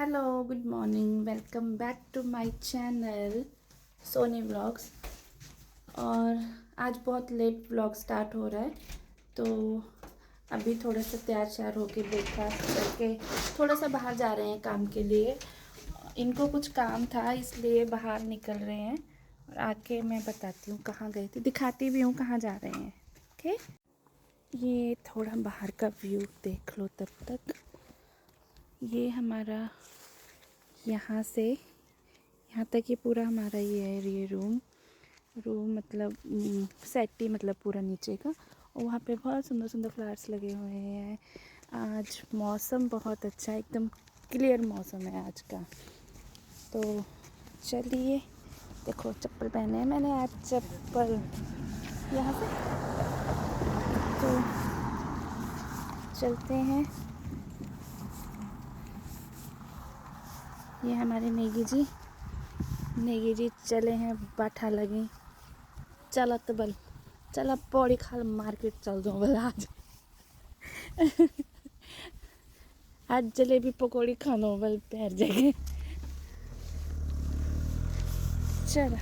Hello, good morning. Welcome back to my channel Soni vlogs. और आज बहुत लेट व्लॉग स्टार्ट हो रहा है, तो अभी थोड़ा सा तैयार श्यार होके ब्रेकफास्ट करके थोड़ा सा बाहर जा रहे हैं काम के लिए। इनको कुछ काम था इसलिए बाहर निकल रहे हैं और आके मैं बताती हूँ कहाँ गए थे, दिखाती भी हूँ कहाँ जा रहे हैं। ओके, ये थोड़ा बाहर का व्यू देख लो तब तक। ये हमारा यहाँ से यहाँ तक ये पूरा हमारा ये है, ये रूम मतलब सेट ही मतलब पूरा नीचे का। और वहाँ पे बहुत सुंदर सुंदर फ्लावर्स लगे हुए हैं। आज मौसम बहुत अच्छा है, एकदम क्लियर मौसम है आज का। तो चलिए, देखो चप्पल पहने हैं मैंने आज, चप्पल यहाँ से। तो चलते हैं। ये हमारे नेगी जी चले हैं बाठा लगी। चल तो बल चल पौड़ी खाल मार्केट चल जाऊँ बल आज। आज जलेबी पकौड़ी खानो बल पैर जगह। चल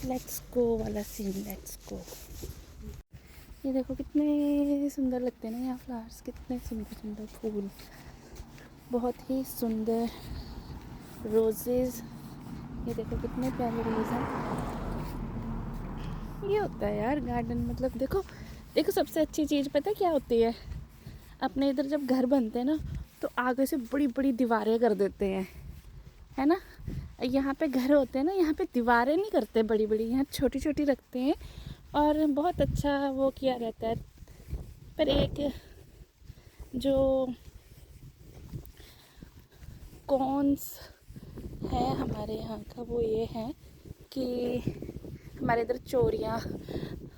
लेट्स गो वाला सीन, लेट्स गो। ये देखो कितने सुंदर लगते हैं ना यहाँ फ्लावर्स, कितने सुंदर सुंदर फूल, बहुत ही सुंदर रोजेज। ये देखो कितने प्यारे रोज हैं। ये होता है यार गार्डन, मतलब देखो देखो सबसे अच्छी चीज़ पता क्या होती है? अपने इधर जब घर बनते हैं ना, तो आगे से बड़ी बड़ी दीवारें कर देते हैं, है ना। यहाँ पे घर होते हैं ना, यहाँ पे दीवारें नहीं करते बड़ी बड़ी, यहाँ छोटी छोटी रखते हैं और बहुत अच्छा वो किया रहता है। पर एक जो कॉन्स है हमारे यहाँ का वो ये है कि हमारे इधर चोरियाँ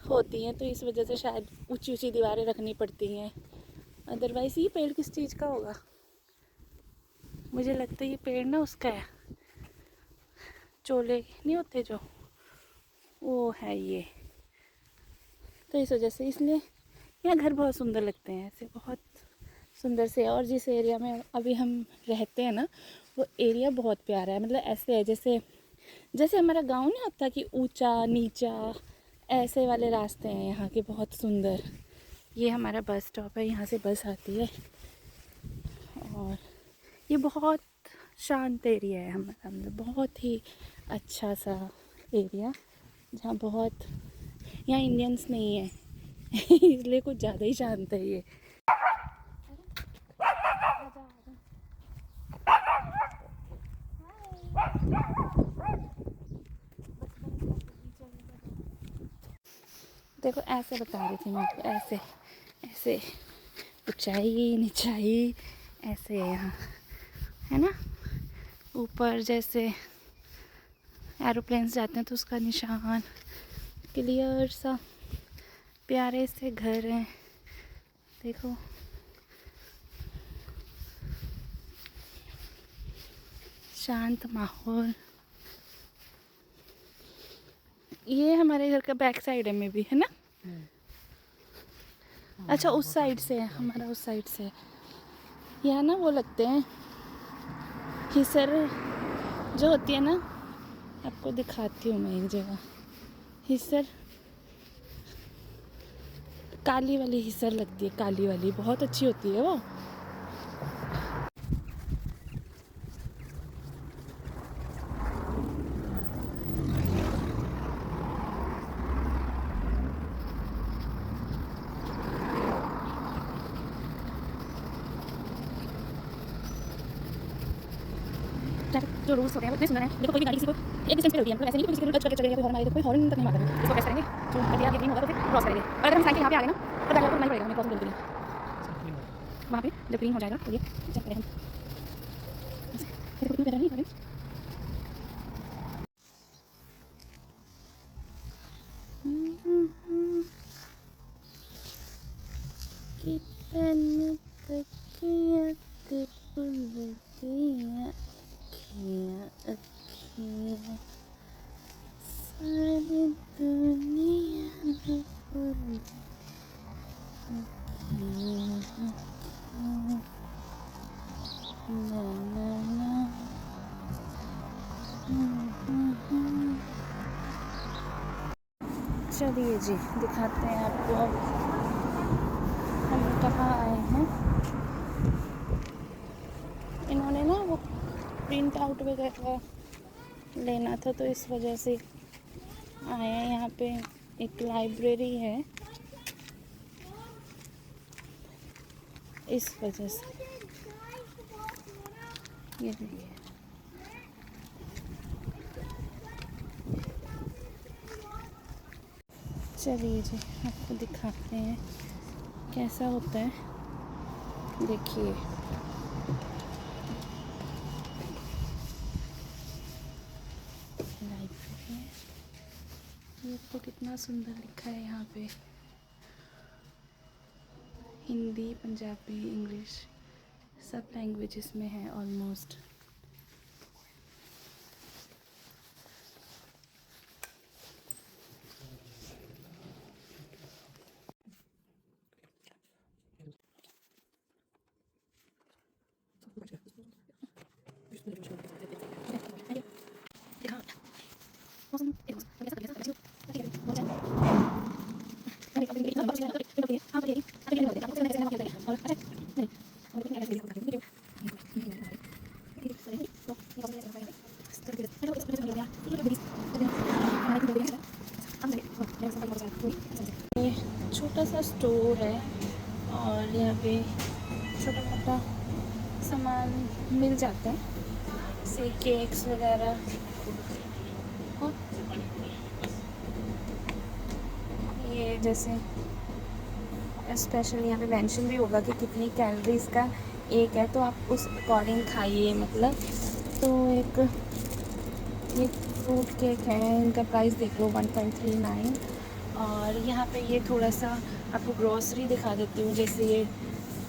होती हैं, तो इस वजह से शायद ऊंची ऊंची दीवारें रखनी पड़ती हैं। अदरवाइज़ ये पेड़ किस चीज़ का होगा? मुझे लगता है ये पेड़ ना उसका है, चोले नहीं होते जो, वो है ये। तो इस वजह से, इसलिए यहाँ घर बहुत सुंदर लगते हैं, ऐसे बहुत सुंदर से। और जिस एरिया में अभी हम रहते हैं ना, वो एरिया बहुत प्यारा है। मतलब ऐसे है जैसे जैसे हमारा गांव नहीं होता कि ऊंचा नीचा, ऐसे वाले रास्ते हैं यहाँ के, बहुत सुंदर। ये हमारा बस स्टॉप है, यहाँ से बस आती है। और ये बहुत शांत एरिया है हमारा, मतलब बहुत ही अच्छा सा एरिया, जहाँ बहुत, यहाँ इंडियंस नहीं है। इसलिए कुछ ज़्यादा ही शांत है ये। देखो ऐसे बता रही थी मैं आपको, ऐसे ऐसे ऊंचाई नीचाई ऐसे है यहाँ, है ना। ऊपर जैसे एरोप्लेन्स जाते हैं तो उसका निशान, क्लियर सा प्यारे से घर हैं। देखो शांत माहौल। ये हमारे घर का बैक साइड है में भी, है ना। अच्छा उस साइड से है हमारा, उस साइड से यहाँ ना वो लगते हैं हिसर जो होती है ना, आपको दिखाती हूँ मैं एक जगह। हिसर, काली वाली हिसर लगती है, काली वाली बहुत अच्छी होती है वो। जो रूल्स होते हैं वो इतने सुंदर हैं। देखो कोई भी गाड़ी किसी को एक डिस्टेंस पे होती है, मतलब ऐसे नहीं कि किसी को टच करके चलेगा, कोई हॉर्न मारे, कोई हॉर्न तक नहीं मारता। इसको प्रेस करेंगे तो यदि आगे ग्रीन होगा तो फिर क्रॉस करेंगे। और अगर हम साइड पे यहाँ पे आ गए ना, तो गाड़ी को रुकना ही पड़ेगा हमें क्रॉसिंग करने के लिए। वहाँ पे जब ग्रीन हो जाएगा तो ये चेक करें हम। देखो कितनी प्यारा नहीं है। कितने तकिया ते पुल दिया अखियाँ अखियाँ, सारी दुनिया में पुल अखियाँ अखियाँ। चलिए जी दिखाते हैं आपको अब हम कहाँ आए हैं। इन्होंने ना वो प्रिंट आउट वगैरह लेना था तो इस वजह से आए हैं। यहाँ पे एक लाइब्रेरी है, इस वजह से। ये देखिए, चलिए जी आपको दिखाते हैं कैसा होता है। देखिए लाइब्रेरी है, ये तो कितना सुंदर लिखा है यहाँ पे। हिंदी, पंजाबी, इंग्लिश सब लैंग्वेजेस में है ऑलमोस्ट। ये छोटा सा स्टोर है और यहाँ पे छोटा मोटा सामान मिल जाता है, जैसे केक्स वगैरह। और ये जैसे स्पेशल यहाँ पे मेंशन भी होगा कि कितनी कैलोरीज का एक है, तो आप उस अकॉर्डिंग खाइए। मतलब तो एक ये फ्रूट केक है, इनका प्राइस देख लो 1.39। और यहाँ पे ये थोड़ा सा आपको ग्रॉसरी दिखा देती हूँ। जैसे ये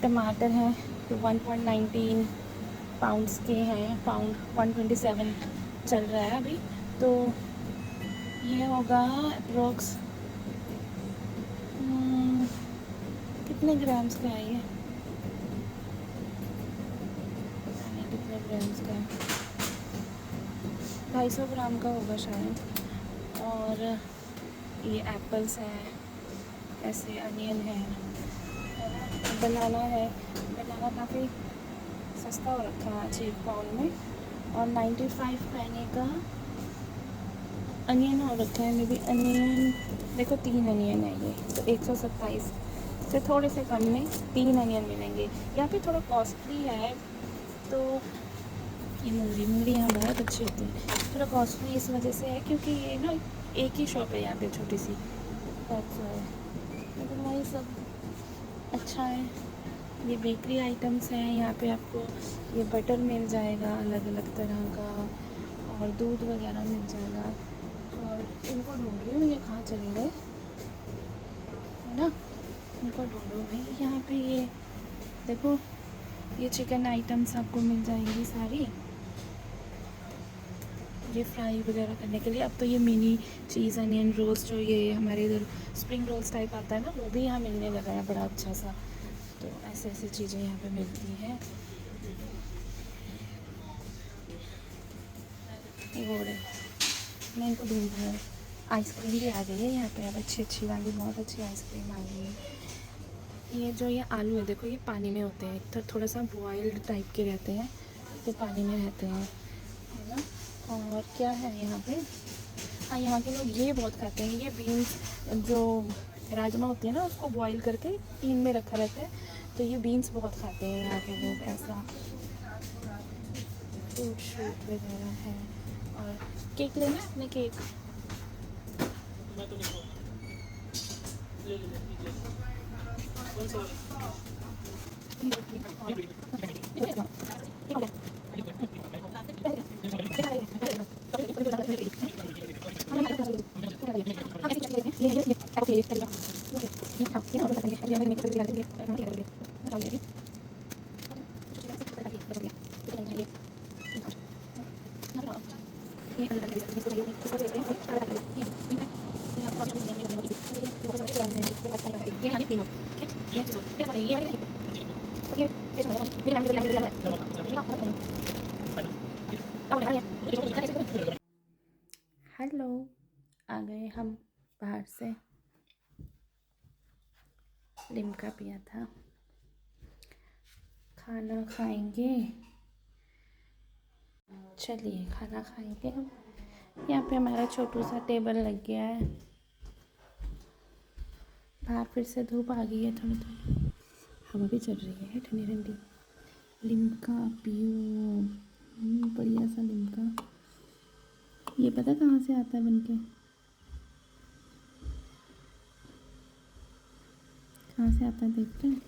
टमाटर हैं तो 1.19 पाउंड्स के हैं, पाउंड 127 चल रहा है अभी। तो ये होगा अप्रोक्स कितने ग्राम्स का है ये, पता नहीं कितने ग्राम्स का है, 250 ग्राम का होगा शायद। और ये एप्पल्स हैं, ऐसे अनियन है, बनाना है। बनाना काफ़ी सस्ता हो रखा है आज 1 पाउंड में। और 95 पैने का अनियन हो रखा है। मे बी अनियन देखो 3 अनियन है ये, तो 127 से थोड़े से कम में 3 अनियन मिलेंगे। यहाँ पे थोड़ा कॉस्टली है, तो ये मूली यहाँ बहुत अच्छी होती है। थोड़ा कॉस्टली इस वजह से है क्योंकि ये ना एक ही शॉप है यहाँ पे छोटी सी, लेकिन वही सब अच्छा है। ये बेकरी आइटम्स हैं, यहाँ पे आपको ये बटर मिल जाएगा अलग अलग तरह का, और दूध वगैरह मिल जाएगा। और इनको ढूंढ रही हूँ, ये कहाँ चले गए है ना, इनको ढूंढो भाई। यहाँ पे ये देखो, ये चिकन आइटम्स आपको मिल जाएंगी सारी, ये फ्राई वगैरह करने के लिए। अब तो ये मिनी चीज़ अनियन रोल्स, जो ये हमारे इधर स्प्रिंग रोल्स टाइप आता है ना, वो भी यहाँ मिलने लगा है बड़ा अच्छा सा। तो ऐसे ऐसी चीज़ें यहाँ पे मिलती हैं। घोड़े मैं इनको ढूंढ रही हूँ। आइसक्रीम भी आ गई है यहाँ पे अब, अच्छी वाली, बहुत अच्छी आइसक्रीम आ गई है। ये जो ये आलू है देखो, ये पानी में होते हैं, तो थोड़ा सा बॉइल्ड टाइप के रहते हैं, तो पानी में रहते हैं, है ना। और क्या है यहाँ पे, हाँ यहाँ के लोग ये बहुत खाते हैं, ये बीन्स जो राजमा होती है ना, उसको बॉईल करके टीन में रखा रहता है, तो ये बीन्स बहुत खाते हैं यहाँ के लोग। ऐसा फ्रूट शूट वगैरह है। और केक लेना है अपने, केक हेलो, आ गए हम बाहर से, लिम्का पिया था। खाना खाएंगे, चलिए खाना खाएंगे हम। यहाँ पे हमारा छोटू सा टेबल लग गया है। बाहर फिर से धूप आ गई है, थोड़ी थोड़ी हवा भी चल रही है ठंडी ठंडी। लिम्का पियो, बढ़िया सा लिम्का। ये पता कहाँ से आता है बनके? कहाँ से आता है देखते हैं?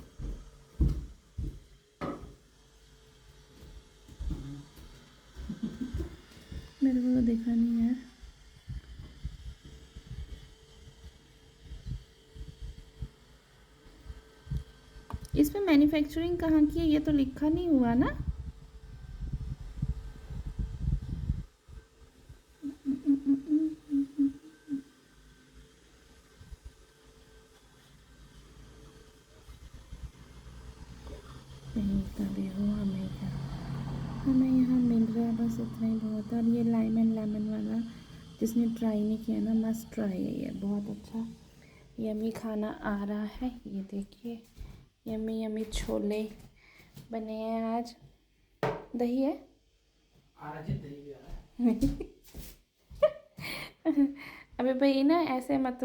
मेरे को तो देखा नहीं यार। इसमें मैन्युफैक्चरिंग कहाँ की है ये तो लिखा नहीं हुआ ना। तभी हो, हमें क्या, हमें यहाँ मिल रहा है बस इतना ही बहुत है। और ये लेमन वाला जिसने ट्राई नहीं किया ना, मस्ट ट्राई है ये, बहुत अच्छा यमी खाना आ रहा है। ये देखिए यमी यमी छोले बने हैं आज। दही है अबे भाई ना ऐसे मत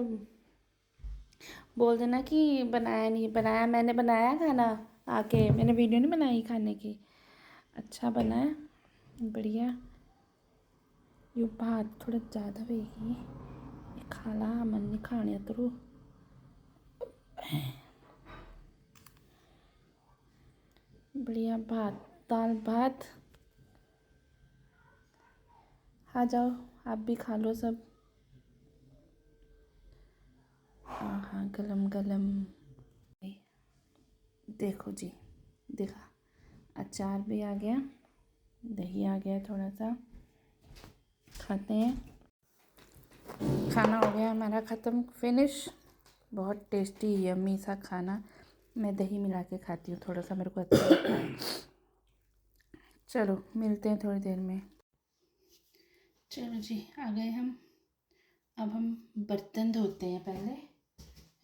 बोल देना कि बनाया नहीं। बनाया, मैंने बनाया खाना आके, मैंने वीडियो नहीं बनाई खाने की। अच्छा बना है, बढ़िया। यू भात थोड़ा ज़्यादा वेगी, खाला मन नहीं खाने तरू। बढ़िया भात, दाल भात। आ जाओ आप भी खा लो सब। हाँ गलम गलम। देखो जी, देखा, अचार भी आ गया, दही आ गया थोड़ा सा। खाते हैं। खाना हो गया हमारा ख़त्म, फिनिश। बहुत टेस्टी यम्मी सा खाना। मैं दही मिला के खाती हूँ, थोड़ा सा मेरे को अच्छा लगता है। चलो मिलते हैं थोड़ी देर में। चलो जी आ गए हम। अब हम बर्तन धोते हैं पहले,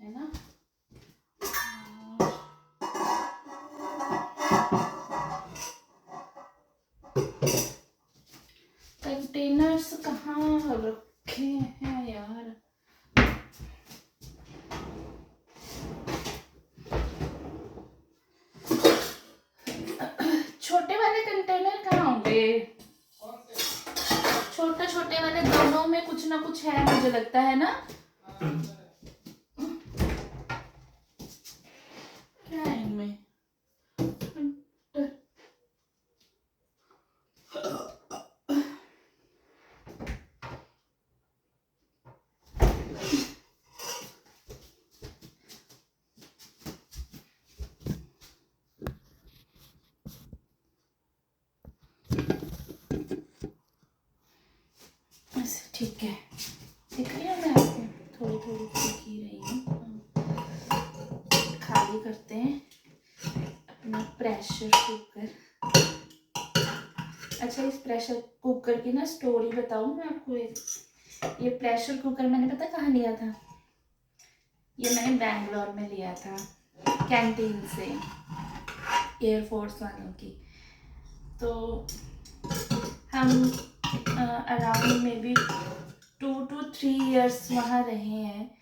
है ना। कंटेनर्स कहाँ रखे हैं यार? छोटे वाले कंटेनर कहाँ होंगे? छोटे छोटे वाले दोनों में कुछ ना कुछ है मुझे लगता है ना। क्या है इनमें? ठीक है, दिख रही हूँ मैं आपको, थोड़ी थोड़ी दिख ही रही हूँ। खाली करते हैं अपना प्रेशर कुकर। अच्छा, इस प्रेशर कुकर की ना स्टोरी बताऊँ मैं आपको एक। ये प्रेशर कुकर मैंने पता कहाँ लिया था? ये मैंने बैंगलोर में लिया था, कैंटीन से, एयरफोर्स वालों की। तो हम around may be 2 to 3 years वहाँ रहे हैं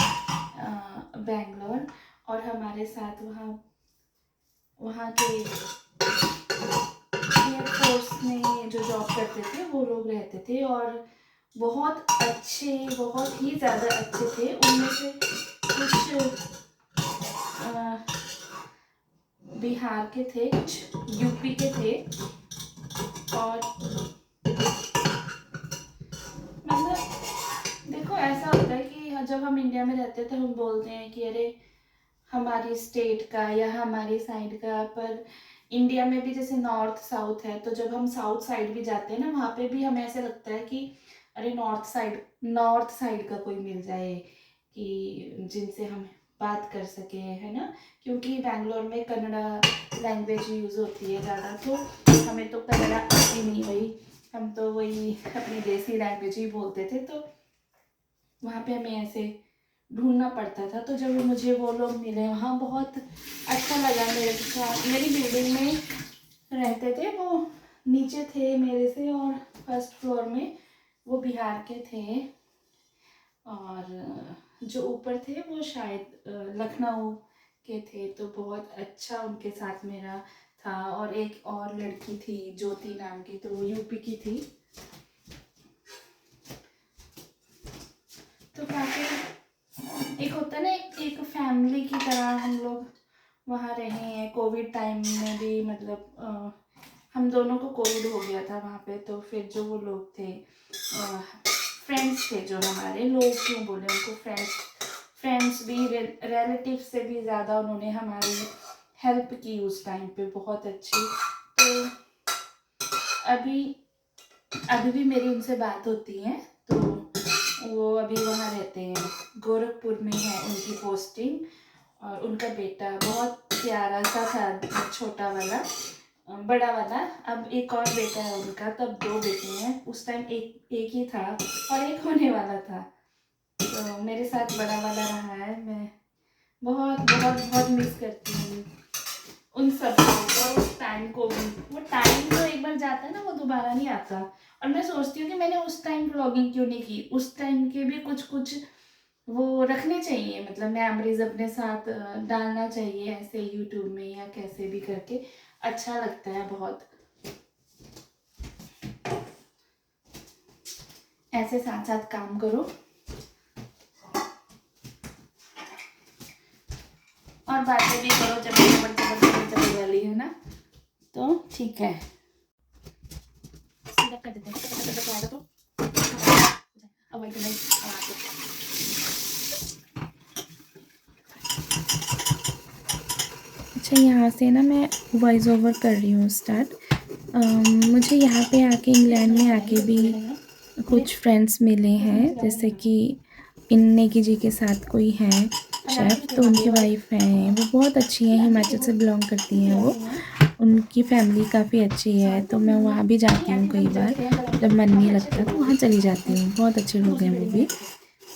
बैंगलोर। और हमारे साथ वहाँ के एयरफोर्स में जो जॉब करते थे वो लोग रहते थे, और बहुत अच्छे, बहुत ही ज़्यादा अच्छे थे। उनमें से कुछ बिहार के थे, कुछ यूपी के थे। और मतलब देखो ऐसा होता है कि जब हम इंडिया में रहते हैं तो हम बोलते हैं कि अरे हमारी स्टेट का या हमारी साइड का, पर इंडिया में भी जैसे नॉर्थ साउथ है, तो जब हम साउथ साइड भी जाते हैं ना, वहाँ पे भी हमें ऐसे लगता है कि अरे नॉर्थ साइड का कोई मिल जाए कि जिनसे हम बात कर सके, है ना। क्योंकि बैंगलोर में कन्नड़ा लैंग्वेज यूज़ होती है ज़्यादा, तो हमें तो कन्नड़ा आती नहीं भाई, हम तो वही अपनी देसी लैंग्वेज ही बोलते थे। तो वहाँ पे हमें ऐसे ढूंढना पड़ता था। तो जब मुझे वो लोग मिले वहाँ बहुत अच्छा लगा। मेरे साथ मेरी बिल्डिंग में रहते थे, वो नीचे थे मेरे से, और फर्स्ट फ्लोर में वो बिहार के थे, और जो ऊपर थे वो शायद लखनऊ के थे। तो बहुत अच्छा उनके साथ मेरा था। और एक और लड़की थी ज्योति नाम की, तो वो यूपी की थी। तो काफ़ी एक होता है ना, एक फैमिली की तरह हम लोग वहाँ रहे हैं। कोविड टाइम में भी मतलब हम दोनों को कोविड हो गया था वहाँ पे। तो फिर जो वो लोग थे फ्रेंड्स थे, जो हमारे लोग क्यों बोले उनको फ्रेंड्स, फ्रेंड्स भी रिलेटिव से भी ज़्यादा उन्होंने हमारी हेल्प की उस टाइम पे, बहुत अच्छी। तो अभी अभी भी मेरी उनसे बात होती है। तो वो अभी वहाँ रहते हैं, गोरखपुर में है उनकी पोस्टिंग। और उनका बेटा बहुत प्यारा सा था, छोटा वाला, बड़ा वाला। अब एक और बेटा है उनका, तब 2 बेटे हैं। उस टाइम एक ही था और एक होने वाला था। तो मेरे साथ बड़ा वाला रहा है। मैं बहुत बहुत बहुत मिस करती हूँ उन सबको, और उस टाइम को भी। वो टाइम जो एक बार जाता है ना, वो दोबारा नहीं आता। और मैं सोचती हूँ कि मैंने उस टाइम ब्लॉगिंग क्यों नहीं की। उस टाइम के भी कुछ कुछ वो रखने चाहिए, मतलब मेमोरीज अपने साथ डालना चाहिए ऐसे यूट्यूब में या कैसे भी करके। अच्छा लगता है बहुत, ऐसे साथ साथ काम करो और बातें भी करो। चबड़ वाली है ना, तो ठीक है। सीधा कर देते हैं तो अवॉइड करना अच्छा, यहाँ से ना मैं वॉइस ओवर कर रही हूँ स्टार्ट। मुझे यहाँ पे आके, इंग्लैंड में आके भी कुछ फ्रेंड्स मिले हैं, जैसे कि इन नेगी जी के साथ कोई है शेफ़, तो उनकी वाइफ हैं, वो बहुत अच्छी हैं, हिमाचल से बिलोंग करती हैं वो। उनकी फैमिली काफ़ी अच्छी है। तो मैं वहाँ भी जाती हूँ कई बार, जब मन नहीं लगता तो वहाँ चली जाती हूँ। बहुत अच्छे लोग हैं वो भी।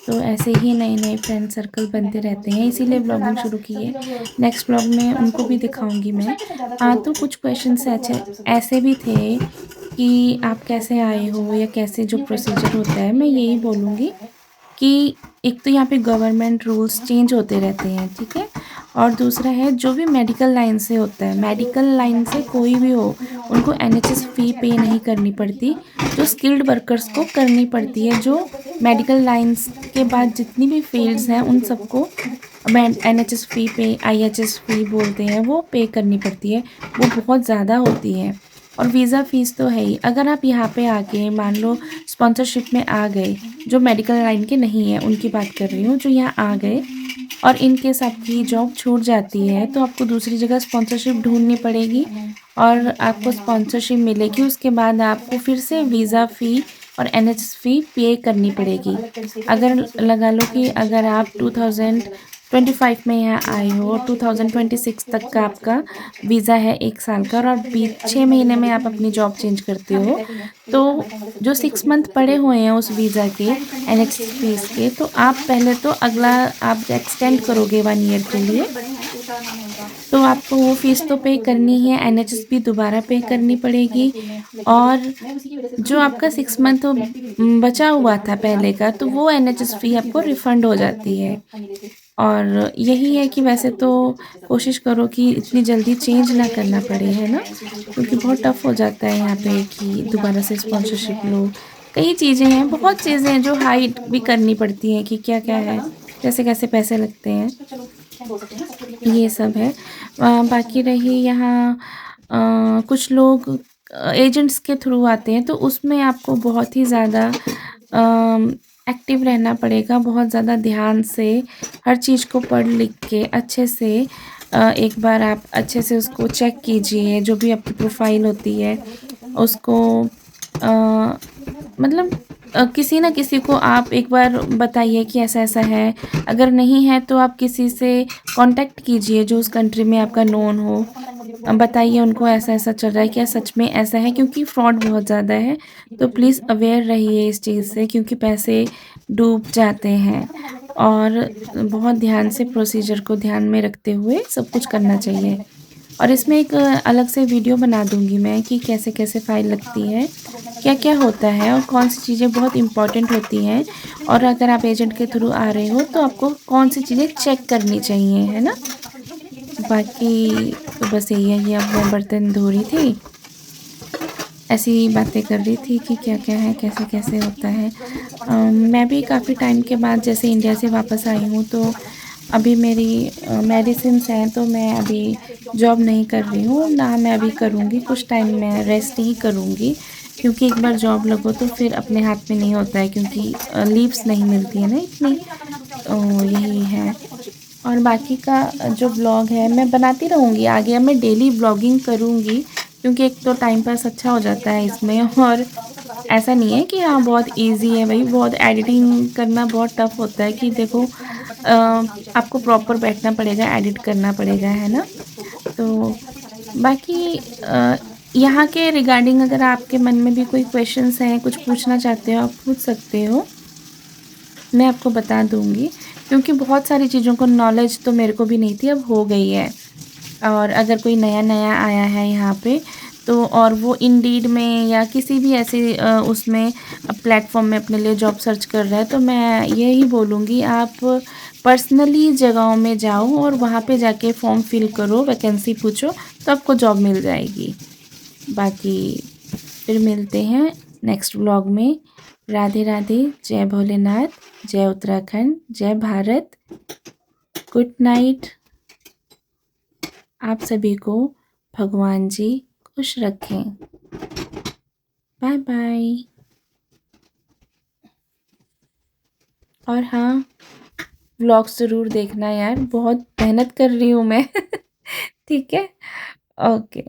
तो ऐसे ही नए नए फ्रेंड सर्कल बनते रहते हैं, इसीलिए ब्लॉगिंग शुरू की है। नेक्स्ट ब्लॉग में उनको भी दिखाऊंगी मैं। हाँ, तो कुछ क्वेश्चंस ऐसे भी थे कि आप कैसे आए हो, या कैसे जो प्रोसीजर होता है। मैं यही बोलूँगी कि एक तो यहाँ पे गवर्नमेंट रूल्स चेंज होते रहते हैं, ठीक है। और दूसरा है, जो भी मेडिकल लाइन से होता है, मेडिकल लाइन से कोई भी हो, उनको NHS फ़ी पे नहीं करनी पड़ती, जो स्किल्ड वर्कर्स को करनी पड़ती है। जो मेडिकल लाइंस के बाद जितनी भी फील्ड्स हैं, उन सबको NHS फ़ी पे, IHS फ़ी बोलते हैं, वो पे करनी पड़ती है। वो बहुत ज़्यादा होती है। और वीज़ा फ़ीस तो है ही। अगर आप यहाँ पे आके मान लो स्पॉन्सरशिप में आ गए, जो मेडिकल लाइन के नहीं है उनकी बात कर रही हूँ, जो यहाँ आ गए और इन केस आपकी जॉब छूट जाती है, तो आपको दूसरी जगह स्पॉन्सरशिप ढूंढनी पड़ेगी। और आपको स्पॉन्सरशिप मिलेगी, उसके बाद आपको फिर से वीज़ा फ़ी और NHS फ़ी पे करनी पड़ेगी। अगर लगा लो कि अगर आप 2025 में यहाँ आए हो, 2026 तक का आपका वीज़ा है 1 साल का, और 6 महीने में आप अपनी जॉब चेंज करते हो, तो जो 6 मंथ पड़े हुए हैं उस वीज़ा के NHS फीस के, तो आप पहले तो अगला आप एक्सटेंड करोगे 1 ईयर के लिए, तो आपको वो फ़ीस तो पे करनी है, NHS भी दोबारा पे करनी पड़ेगी। और जो आपका 6 मंथ बचा हुआ था पहले का, तो वो NHS फ़ी आपको रिफ़ंड हो जाती है। और यही है कि वैसे तो कोशिश करो कि इतनी जल्दी चेंज ना करना पड़े, है ना, क्योंकि बहुत टफ़ हो जाता है यहाँ पे कि दोबारा से स्पॉन्सरशिप लो। कई चीज़ें हैं, बहुत चीज़ें हैं जो हाइड भी करनी पड़ती हैं कि क्या-क्या है, कैसे-कैसे पैसे लगते हैं, ये सब है। बाकी रही यहाँ कुछ लोग एजेंट्स के थ्रू आते हैं, तो उसमें आपको बहुत ही ज़्यादा एक्टिव रहना पड़ेगा, बहुत ज़्यादा ध्यान से हर चीज़ को पढ़ लिख के अच्छे से एक बार आप अच्छे से उसको चेक कीजिए। जो भी आपकी प्रोफाइल होती है उसको मतलब किसी न किसी को आप एक बार बताइए कि ऐसा-ऐसा है। अगर नहीं है तो आप किसी से कॉन्टैक्ट कीजिए जो उस कंट्री में आपका नोन हो। बताइए उनको ऐसा-ऐसा चल रहा है, क्या सच में ऐसा है? क्योंकि फ्रॉड बहुत ज़्यादा है, तो प्लीज़ अवेयर रहिए इस चीज़ से, क्योंकि पैसे डूब जाते हैं। और बहुत ध्यान से प्रोसीजर को ध्यान में रखते हुए सब कुछ करना चाहिए। और इसमें एक अलग से वीडियो बना दूँगी मैं कि कैसे-कैसे फ़ाइल लगती है, क्या-क्या होता है और कौन सी चीज़ें बहुत इम्पोर्टेंट होती हैं, और अगर आप एजेंट के थ्रू आ रहे हो तो आपको कौन सी चीज़ें चेक करनी चाहिए, है ना? बाकी तो बस यही है कि अब मैं बर्तन धो रही थी, ऐसी ही बातें कर रही थी कि क्या-क्या है, कैसे-कैसे होता है। मैं भी काफ़ी टाइम के बाद जैसे इंडिया से वापस आई हूँ, तो अभी मेरी मेडिसिन्स हैं, तो मैं अभी जॉब नहीं कर रही हूँ, ना मैं अभी करूँगी, कुछ टाइम मैं रेस्ट ही करूँगी, क्योंकि एक बार जॉब लगो तो फिर अपने हाथ में नहीं होता है, क्योंकि लीव्स नहीं मिलती है ना इतनी। यही है। और बाकी का जो व्लॉग है मैं बनाती रहूँगी आगे, अब मैं डेली व्लॉगिंग करूँगी, क्योंकि एक तो टाइम पास अच्छा हो जाता है इसमें, और ऐसा नहीं है कि हाँ बहुत इजी है भाई, बहुत एडिटिंग करना बहुत टफ होता है कि देखो आपको प्रॉपर बैठना पड़ेगा, एडिट करना पड़ेगा, है ना? तो बाकी यहाँ के रिगार्डिंग अगर आपके मन में भी कोई क्वेश्चंस हैं, कुछ पूछना चाहते हो, आप पूछ सकते हो, मैं आपको बता दूँगी, क्योंकि बहुत सारी चीज़ों को नॉलेज तो मेरे को भी नहीं थी, अब हो गई है। और अगर कोई नया-नया आया है यहाँ पे, तो और वो इंडीड में या किसी भी ऐसे उसमें प्लेटफ़ॉर्म में अपने लिए जॉब सर्च कर रहा है, तो मैं यही बोलूँगी, आप पर्सनली जगहों में जाओ और वहाँ पे जाके फॉर्म फिल करो, वैकेंसी पूछो, तो आपको जॉब मिल जाएगी। बाकी फिर मिलते हैं नेक्स्ट व्लॉग में। राधे राधे, जय भोलेनाथ, जय उत्तराखंड, जय भारत, गुड नाइट। आप सभी को भगवान जी खुश रखें। Bye bye. और हाँ, व्लॉग्स ज़रूर देखना यार, बहुत मेहनत कर रही हूँ मैं। ठीक है, ओके।